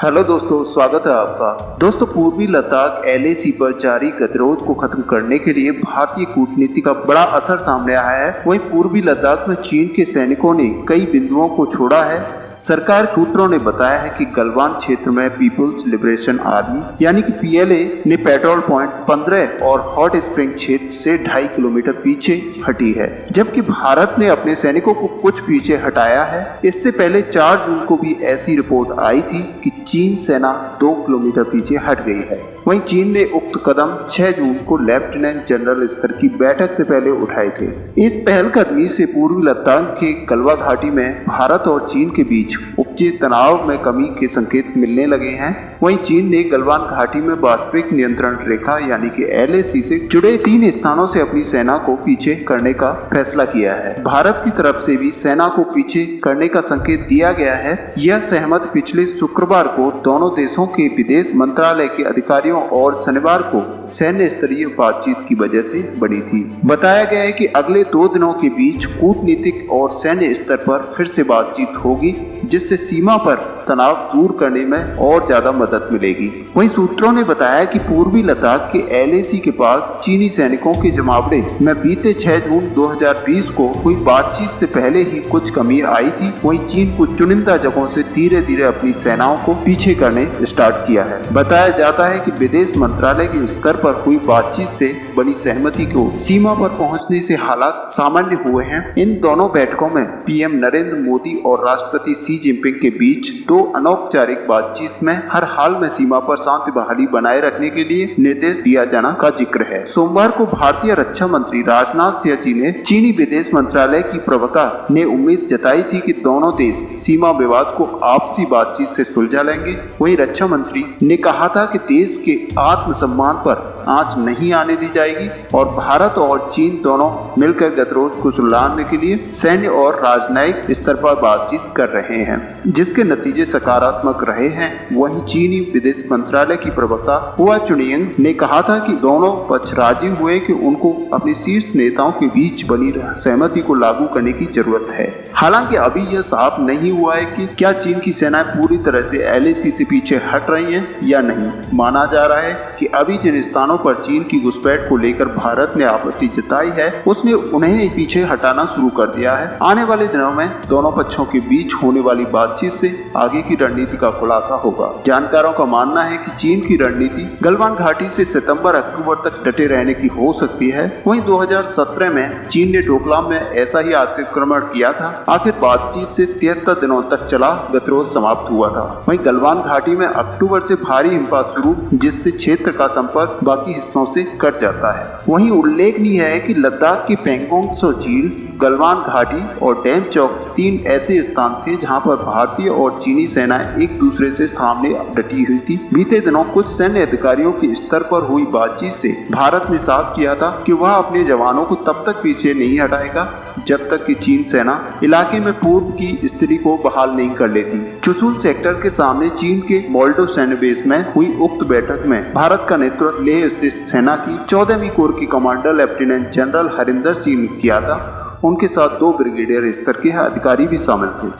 Hello दोस्तों, स्वागत है आपका। दोस्तों, पूर्वी लद्दाख LAC पर जारी गतिरोध को खत्म करने के लिए भारतीय कूटनीति का बड़ा असर सामने आया है। वहीं पूर्वी लद्दाख में चीन के सैनिकों ने कई बिंदुओं को छोड़ा है। सरकार सूत्रों ने बताया है कि गलवान क्षेत्र में पीपुल्स लिबरेशन आर्मी यानी कि PLA ने पेट्रोल पॉइंट 15 और हॉट स्प्रिंग क्षेत्र से 2.5 किलोमीटर पीछे हटी है, जबकि भारत ने अपने सैनिकों को कुछ पीछे हटाया है। इससे पहले 4 जून को भी ऐसी रिपोर्ट आई थी कि चीन सेना 2 किलोमीटर पीछे हट गई है। वहीं चीन ने उक्त कदम 6 जून को लेफ्टिनेंट जनरल स्तर की बैठक से पहले उठाए थे। इस पहलकदमी से पूर्वी लद्दाख के गलवा घाटी में भारत और चीन के बीच उपजे तनाव में कमी के संकेत मिलने लगे हैं। वहीं चीन ने गलवान घाटी में वास्तविक नियंत्रण रेखा यानी कि LAC से जुड़े 3 स्थानों से अपनी सेना को पीछे करने का फैसला किया है। भारत की तरफ से भी सेना को पीछे करने का संकेत दिया गया है। यह सहमति पिछले शुक्रवार को दोनों देशों के विदेश मंत्रालय के अधिकारियों और शनिवार को सैन्य स्तरीय बातचीत की वजह से बनी थी। बताया गया है कि अगले 2 दिनों के बीच कूटनीतिक और सैन्य स्तर पर फिर से बातचीत होगी, जिससे सीमा पर तनाव दूर करने में और ज्यादा मदद मिलेगी। वहीं सूत्रों ने बताया कि पूर्वी लद्दाख के LAC के पास चीनी सैनिकों के जमावड़े में बीते 6 जून 2020 को हुई बातचीत से पहले ही कुछ कमी आई थी। वहीं चीन कुछ चुनिंदा जगहों से धीरे धीरे अपनी सेनाओं को पीछे करने स्टार्ट किया है। बताया जाता है कि विदेश मंत्रालय के स्तर पर हुई बातचीत से बनी सहमति को सीमा पर पहुंचने से हालात सामान्य हुए हैं। इन दोनों बैठकों में PM नरेंद्र मोदी और राष्ट्रपति शी जिनपिंग के बीच 2 अनौपचारिक बातचीत में हर हाल में सीमा पर शांति बहाली बनाए रखने के लिए निर्देश दिया जाना का जिक्र है। सोमवार को भारतीय रक्षा मंत्री राजनाथ सिंह जी ने चीनी विदेश मंत्रालय की प्रवक्ता ने उम्मीद जताई थी कि दोनों देश सीमा विवाद को आपसी बातचीत से सुलझा लेंगे। वहीं रक्षा मंत्री ने कहा था कि देश के आत्मसम्मान पर आंच नहीं आने दी जाएगी और भारत और चीन दोनों मिलकर गतिरोध को सुलझाने के लिए सैन्य और राजनयिक स्तर पर बातचीत कर रहे हैं, जिसके नतीजे सकारात्मक रहे हैं। वहीं चीनी विदेश मंत्रालय की प्रवक्ता हुआ चुनिंग ने कहा था कि दोनों पक्ष राजी हुए कि उनको अपने शीर्ष नेताओं के बीच बनी सहमति को लागू करने की जरूरत है। हालांकि अभी यह साफ नहीं हुआ है कि क्या चीन की सेनाएं पूरी तरह से LAC से पीछे हट रही हैं या नहीं। माना जा रहा है कि अभी जिन स्थानों पर चीन की घुसपैठ को लेकर भारत ने आपत्ति जताई है, उसने उन्हें पीछे हटाना शुरू कर दिया है। आने वाले दिनों में दोनों पक्षों के बीच होने वाली बातचीत से आगे की रणनीति का खुलासा होगा। जानकारों का मानना है कि चीन की रणनीति गलवान घाटी से सितंबर-अक्टूबर तक डटे रहने की हो सकती है। वहीं 2017 में चीन ने डोकलाम में ऐसा ही अतिक्रमण किया था। आखिर बातचीत से 73 दिनों तक चला गतिरोध समाप्त हुआ था। वहीं गलवान घाटी में अक्टूबर से भारी हिमपात शुरू, जिससे क्षेत्र का संपर्क बाकी हिस्सों से कट जाता है। वहीं उल्लेखनीय है कि लद्दाख की पैंगोंग त्सो झील, गलवान घाटी और डैम चौक 3 ऐसे स्थान थे जहां पर भारतीय और चीनी सेनाएं एक दूसरे से सामने डटी हुई थी। बीते दिनों कुछ सैन्य अधिकारियों के स्तर पर हुई बातचीत से भारत ने साफ किया था कि वह अपने जवानों को तब तक पीछे नहीं हटाएगा जब तक कि चीन सेना इलाके में पूर्व की स्थिति को बहाल नहीं कर लेती। चुशुल सेक्टर के सामने चीन के मोल्डो सैन्य बेस में हुई उक्त बैठक में भारत का नेतृत्व लेह स्थित सेना की 14वीं कोर की commander lieutenant general Harinder Singh ने किया था। उनके साथ 2 ब्रिगेडियर स्तर के अधिकारी भी शामिल थे।